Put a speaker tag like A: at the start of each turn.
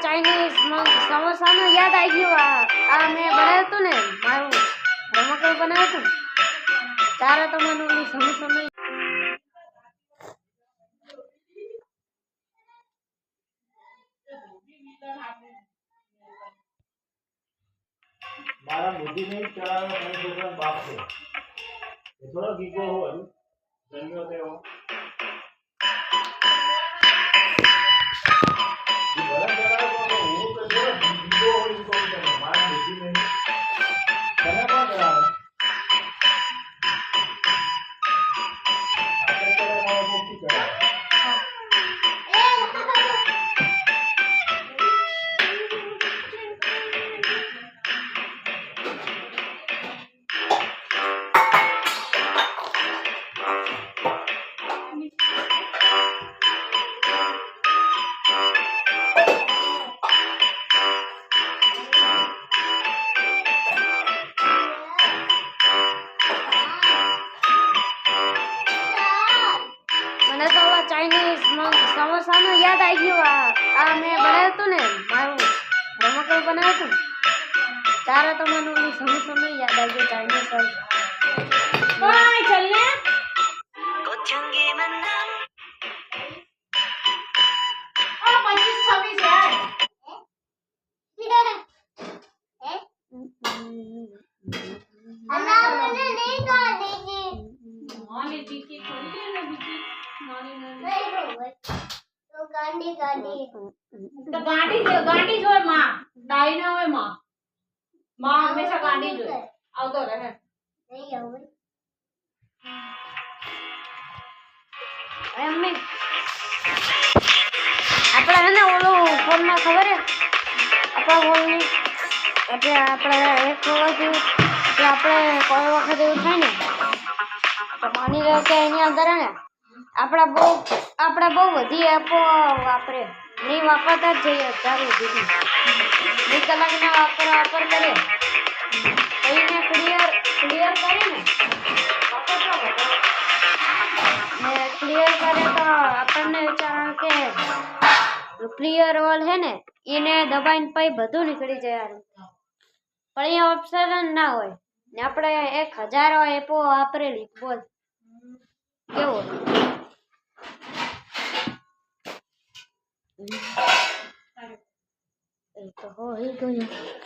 A: Chinese સમોસાનું યાદ આવી ગયું. આ મેં બનાવ્યું હતું ને, મારું રમકડું બનાવ્યું હતું. તારે તો મને ઓલું સમોસાનું
B: મારા બુદ્ધિ નહીં ચલાવવાનો મને છોકરા બાપ છે. એ થોડો ગીગો હોય જન્મ્યો તેવો
A: ચાઇનીઝ સમોસાનું યાદ આવી ગયું. આ મેં બનાવ્યું હતું ને, મારું રમકડું બનાવ્યું હતું. તારે તો મને ઓલું સમોસાનું યાદ આવી ગયું. ચાઇનીઝ
C: કોઈ ચલ ને ઓ 25 26 યાર माली टीकी थोड़ी है ना बीची माली नहीं
D: तो गाड़ी
C: तो गाड़ी जो है मां डाई ना होए मां हमेशा गाड़ी जो આવતો રહે
D: नहीं आवे
A: એમને આપણે હે ને ઓલું ફોનમાં ખબર હે આપણા ફોનની એટલે આપણે એક વખત એટલે આપણે કોઈ વખત એવું થાય ને તો માની લો કે એની અંદર હે ને આપણા બહુ બધી એપો વાપરે નહીં વાપરતા જ જઈએ અત્યારે સુધી 2 કલાકના વાપર કરે એને ક્લિયર કરીને વાપરતા બધા ને ક્લિયર કરે તો આપણને વિચાર કે ક્લિયર ઓલ હે ને એને દબાઈને પછી બધું નીકળી જાય. પણ અહીંયા ઓપ્શન ના હોય ને આપણે 1000 એપો વાપરેલી બોલ કેવો એ તો હોય ગયું.